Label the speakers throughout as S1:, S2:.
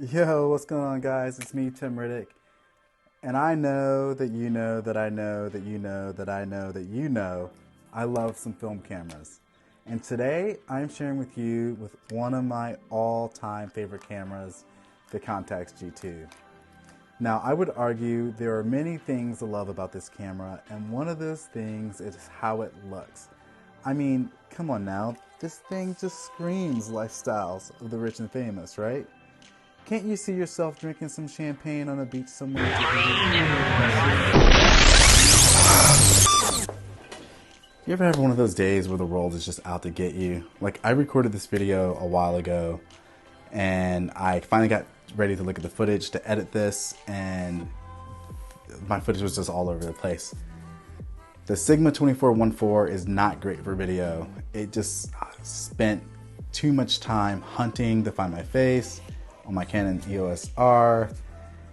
S1: Yo, what's going on, guys? It's me, Riddick. And I know that you know that I know that you know that I know that you know I love some film cameras. And today I'm sharing with you with one of my all-time favorite cameras, the Contax G2. Now, I would argue there are many things to love about this camera, and one of those things is how it looks. I mean, come on now, this thing just screams lifestyles of the rich and famous, right? Can't you see yourself drinking some champagne on a beach somewhere? You ever have one of those days where the world is just out to get you? Like, I recorded this video a while ago, and I finally got ready to look at the footage to edit this, and my footage was just all over the place. The Sigma 2414 is not great for video. It just spent too much time hunting to find my face on my Canon EOS R,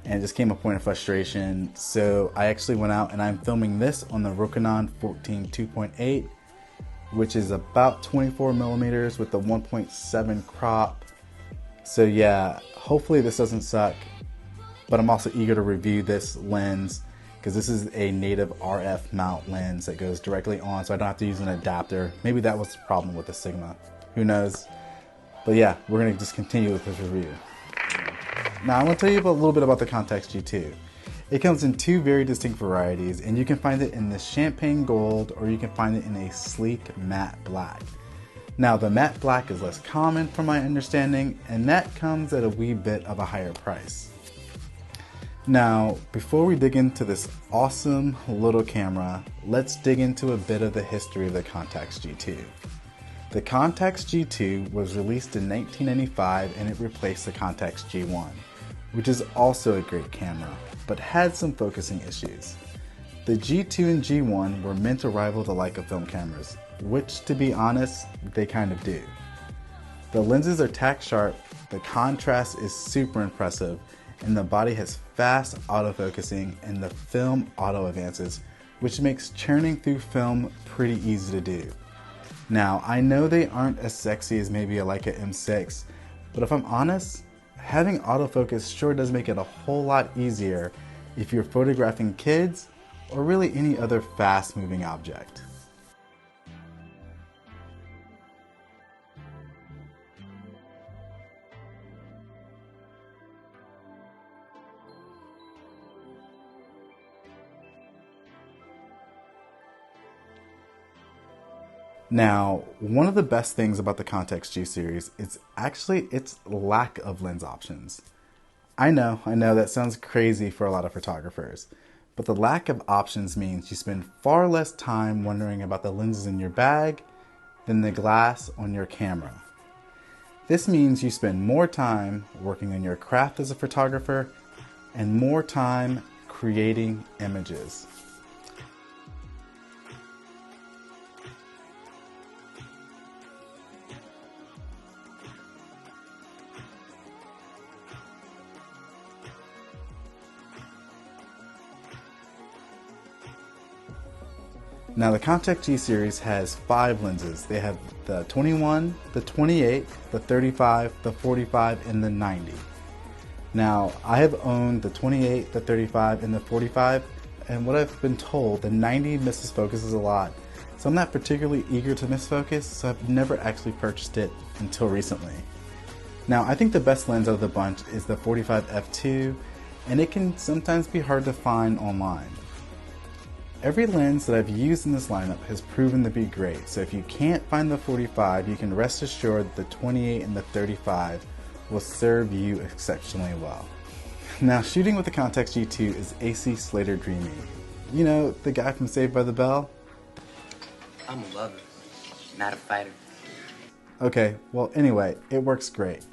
S1: and it just came a point of frustration. So I actually went out and I'm filming this on the Nikon 14 2.8, which is about 24 millimeters with the 1.7 crop. So yeah, hopefully this doesn't suck, but I'm also eager to review this lens because this is a native RF mount lens that goes directly on, so I don't have to use an adapter. Maybe that was the problem with the Sigma, who knows. But yeah, we're gonna just continue with this review. Now, I want to tell you a little bit about the Contax G2. It comes in two very distinct varieties, and you can find it in the champagne gold or you can find it in a sleek matte black. Now, the matte black is less common from my understanding, and that comes at a wee bit of a higher price. Now, before we dig into this awesome little camera, let's dig into a bit of the history of the Contax G2. The Contax G2 was released in 1995 and it replaced the Contax G1, which is also a great camera, but had some focusing issues. The G2 and G1 were meant to rival the Leica film cameras, which, to be honest, they kind of do. The lenses are tack sharp, the contrast is super impressive, and the body has fast autofocusing and the film auto advances, which makes churning through film pretty easy to do. Now, I know they aren't as sexy as maybe a Leica M6, but if I'm honest, having autofocus sure does make it a whole lot easier if you're photographing kids or really any other fast-moving object. Now, one of the best things about the Contax G series is actually its lack of lens options. I know that sounds crazy for a lot of photographers, but the lack of options means you spend far less time wondering about the lenses in your bag than the glass on your camera. This means you spend more time working on your craft as a photographer and more time creating images. Now, the Contax G series has 5 lenses. They have the 21, the 28, the 35, the 45, and the 90. Now, I have owned the 28, the 35, and the 45, and what I've been told, the 90 misses focuses a lot. So I'm not particularly eager to miss focus, so I've never actually purchased it until recently. Now, I think the best lens out of the bunch is the 45 f2, and it can sometimes be hard to find online. Every lens that I've used in this lineup has proven to be great, so if you can't find the 45, you can rest assured the 28 and the 35 will serve you exceptionally well. Now, shooting with the Contax G2 is AC Slater dreamy. You know, the guy from Saved by the Bell?
S2: I'm a lover, not a fighter.
S1: Okay, well anyway, it works great.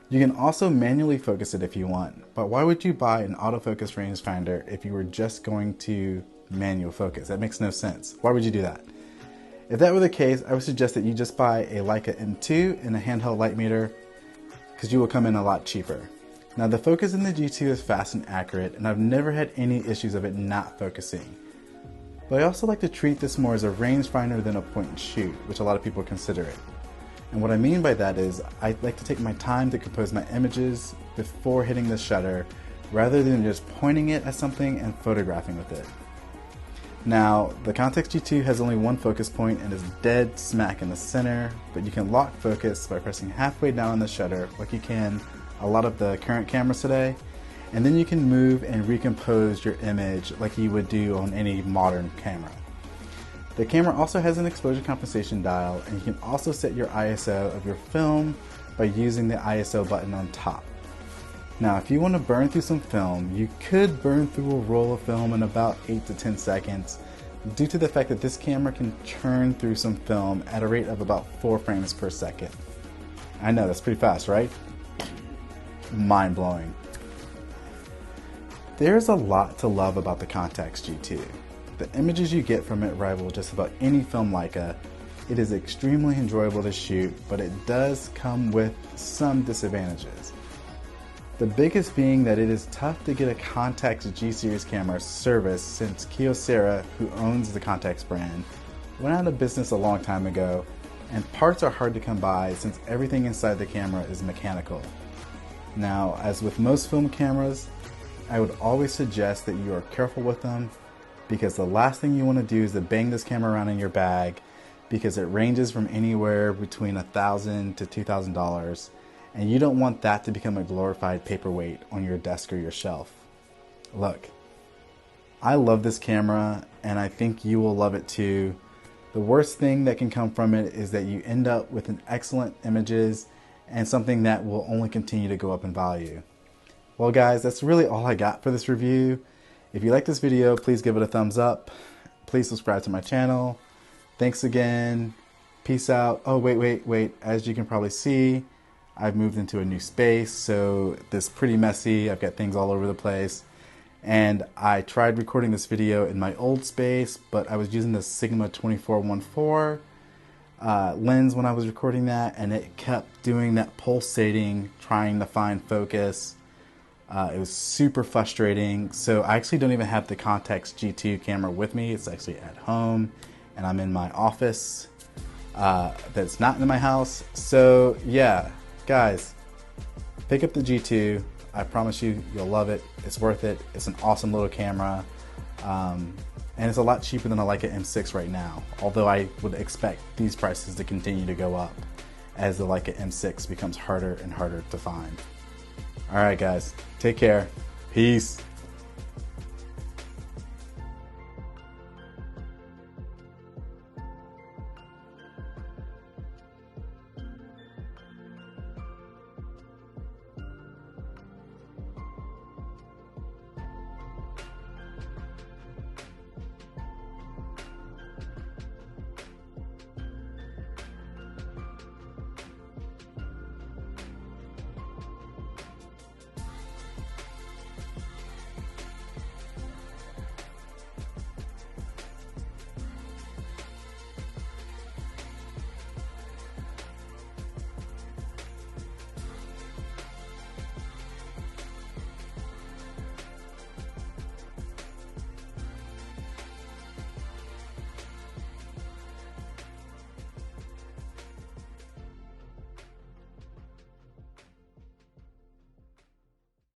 S1: You can also manually focus it if you want, but why would you buy an autofocus rangefinder if you were just going to manual focus? That makes no sense. Why would you do that? If that were the case, I would suggest that you just buy a Leica M2 and a handheld light meter because you will come in a lot cheaper. Now, the focus in the G2 is fast and accurate, and I've never had any issues of it not focusing. But I also like to treat this more as a rangefinder than a point and shoot, which a lot of people consider it. And what I mean by that is I like to take my time to compose my images before hitting the shutter, rather than just pointing it at something and photographing with it. Now, the Contax G2 has only one focus point and is dead smack in the center, but you can lock focus by pressing halfway down on the shutter like you can a lot of the current cameras today, and then you can move and recompose your image like you would do on any modern camera. The camera also has an exposure compensation dial, and you can also set your ISO of your film by using the ISO button on top. Now, if you want to burn through some film, you could burn through a roll of film in about 8 to 10 seconds due to the fact that this camera can churn through some film at a rate of about 4 frames per second. I know, that's pretty fast, right? Mind-blowing. There's a lot to love about the Contax G2. The images you get from it rival just about any film Leica. It is extremely enjoyable to shoot, but it does come with some disadvantages. The biggest being that it is tough to get a Contax G series camera serviced since Kyocera, who owns the Contax brand, went out of business a long time ago, and parts are hard to come by since everything inside the camera is mechanical. Now, as with most film cameras, I would always suggest that you are careful with them, because the last thing you want to do is to bang this camera around in your bag, because it ranges from anywhere between $1,000 to $2,000, and you don't want that to become a glorified paperweight on your desk or your shelf. Look, I love this camera, and I think you will love it too. The worst thing that can come from it is that you end up with an excellent images and something that will only continue to go up in value. Well guys, that's really all I got for this review. If you like this video, please give it a thumbs up. Please subscribe to my channel. Thanks again. Peace out. Oh, wait. As you can probably see, I've moved into a new space, so this is pretty messy. I've got things all over the place. And I tried recording this video in my old space, but I was using the Sigma 2414 lens when I was recording that, and it kept doing that pulsating, trying to find focus. It was super frustrating. So I actually don't even have the Contax G2 camera with me. It's actually at home, and I'm in my office that's not in my house. So yeah, guys, pick up the G2. I promise you, you'll love it. It's worth it. It's an awesome little camera. And it's a lot cheaper than a Leica M6 right now. Although I would expect these prices to continue to go up as the Leica M6 becomes harder and harder to find. All right, guys, take care. Peace.